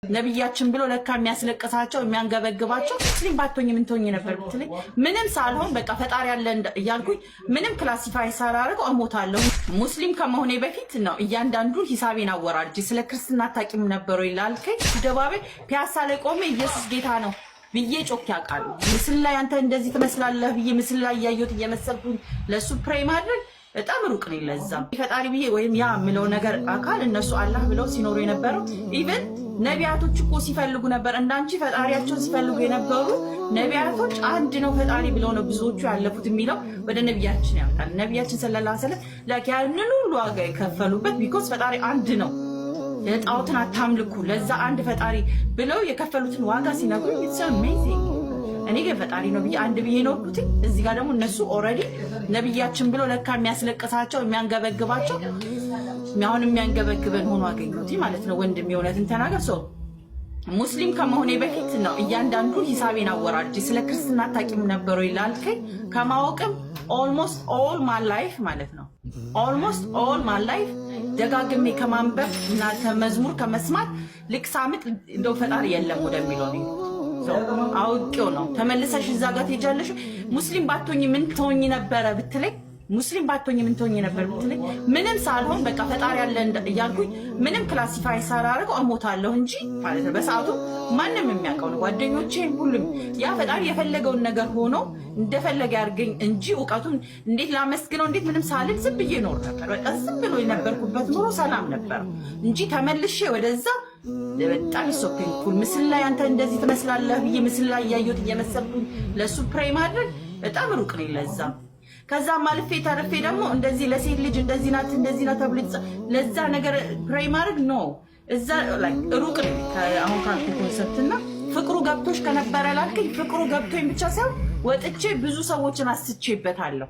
ነብያችን ብሎ ለካ የሚያስለቅሳቸው የሚያንገበግባቸው ሙስሊም ባትሆኝ ምን ትሆኝ ነበር ብትለኝ ምንም ሳልሆን በቃ ፈጣሪ ያለ እያልኩኝ ምንም ክላሲፋይ ሳላረገው አሞታለሁ። ሙስሊም ከመሆኔ በፊት ነው እያንዳንዱን ሂሳቤን አወራርጄ ስለ ክርስትና ታቂም ነበረው ይላልከኝ ደባቤ ፒያሳ ላይ ቆሜ ኢየሱስ ጌታ ነው ብዬ ጮክ ያቃሉ ምስል ላይ አንተ እንደዚህ ትመስላለህ ብዬ ምስል ላይ ያየሁት እየመሰልኩኝ ለሱ ፕሬይ ማድረግ በጣም ሩቅ ነው። ለዛም ፈጣሪ ብዬ ወይም ያ ምለው ነገር አካል እነሱ አላህ ብለው ሲኖሩ የነበረው ኢቭን ነቢያቶች እኮ ሲፈልጉ ነበር እንዳንቺ ፈጣሪያቸውን ሲፈልጉ የነበሩ ነቢያቶች አንድ ነው ፈጣሪ ብለው ነው ብዙዎቹ ያለፉት የሚለው ወደ ነቢያችን ያመጣል። ነቢያችን ሰለላሁ ዐለይሂ ወሰለም ለካያንን ሁሉ ዋጋ የከፈሉበት ቢኮዝ ፈጣሪ አንድ ነው የጣውትን አታምልኩ ለዛ አንድ ፈጣሪ ብለው የከፈሉትን ዋጋ ሲነግሩ it's amazing። እኔ ግን ፈጣሪ ነው ብዬ አንድ ብዬ ነው ቁጥኝ እዚህ ጋር ደግሞ እነሱ ኦሬዲ ነብያችን ብሎ ለካ የሚያስለቅሳቸው የሚያንገበግባቸው አሁን የሚያንገበግበን ሆኖ አገኙት ማለት ነው። ወንድም የሆነትን ተናገር ሰው ሙስሊም ከመሆኔ በፊት ነው እያንዳንዱን ሂሳቤን አወራርጄ ስለ ክርስትና ታቂም ነበረው ይላልከኝ ከማወቅም almost all my life ማለት ነው almost all my life ደጋግሜ ከማንበብ እና ከመዝሙር ከመስማት ልክሳምጥ እንደው ፈጣሪ የለም ወደሚለው ነው አውቄው ነው ተመልሰሽ እዛ ጋር ትሄጃለሽ። ሙስሊም ባትሆኝ ምን ትሆኝ ነበር ብትለኝ ሙስሊም ባትሆኝ ምን ትሆኝ ነበር ብትለኝ ምንም ሳልሆን በቃ ፈጣሪ ያለ እያልኩኝ ምንም ክላሲፋይ ሳላረገው አሞታለሁ እንጂ ማለት ነው። በሰዓቱ ማንንም የሚያውቀው ነው ጓደኞቼ ሁሉም ያ ፈጣሪ የፈለገውን ነገር ሆኖ እንደፈለገ ያርገኝ እንጂ ዕውቀቱን እንዴት ላመስግነው እንዴት ምንም ሳልል ዝም ብዬ ኖር ነበር። በቃ ዝም ብሎ የነበርኩበት ኑሮ ሰላም ነበር እንጂ ተመልሼ ወደዛ በጣም ሶፔንኩል ምስል ላይ አንተ እንደዚህ ትመስላለህ ብዬ ምስል ላይ ያየሁት እየመሰልኩኝ ለሱ ፕሬይ ማድረግ በጣም ሩቅ ነው። ለዛም ከዛ ማልፌ ተርፌ ደግሞ እንደዚህ ለሴት ልጅ እንደዚህ ናት ተብሎ ለዛ ነገር ፕሬይ ማድረግ ነው እዛ ላይ ሩቅ ነው። አሁን ካልኩ ኮንሰፕትና ፍቅሩ ገብቶሽ ከነበረ ላልከኝ ፍቅሩ ገብቶኝ ብቻ ሳይሆን ወጥቼ ብዙ ሰዎችን አስቼበታለሁ።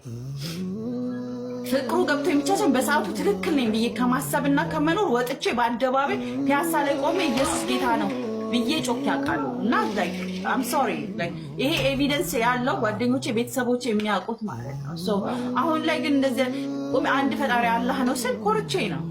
ፍቅሩ ገብቶኝ ብቻ ሳይሆን በሰዓቱ ትክክል ነኝ ብዬ ከማሰብና ከመኖር ወጥቼ በአደባባይ ፒያሳ ላይ ቆሜ ኢየሱስ ጌታ ነው ብዬ ጮክ ያቃሉ እና like I'm sorry like ይሄ ኤቪደንስ ያለው ጓደኞቼ ቤተሰቦቼ የሚያውቁት ማለት ነው። ሶ አሁን ላይ ግን እንደዚህ አንድ ፈጣሪ አላህ ነው ስል ኮርቼ ነው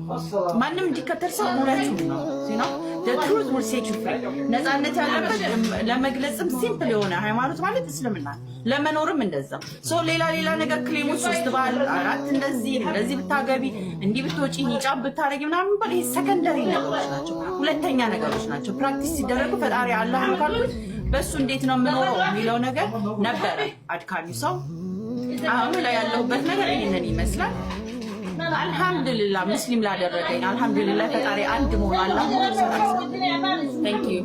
ማንንም እንዲከተል ሰው እውነቱን ነው ነው the truth will set you free። ነፃነት ያለበት ለመግለጽም ሲምፕል የሆነ ሃይማኖት ማለት እስልምና ለመኖርም እንደዛ ሶ ሌላ ነገር ክሌሞች ሶስት ባል አራት እንደዚህ ብታገቢ እንዲህ ብትወጪ ሂጃብ ብታረጊ ምናምን ባል ይሄ ሰከንደሪ ነገሮች ናቸው ሁለተኛ ነገሮች ናቸው። ፕራክቲስ ሲደረጉ ፈጣሪ አላህ ነው ካሉት በሱ እንዴት ነው የምኖረው የሚለው ነገር ነበረ አድካሚ ሰው አሁን ላይ ያለውበት ነገር ይሄንን ይመስላል። አልহামዱሊላህ ሙስሊም ላደረገኝ አልহামዱሊላህ ፈጣሪ አንድ መሆን አላህ ነው። ታንክ ዩ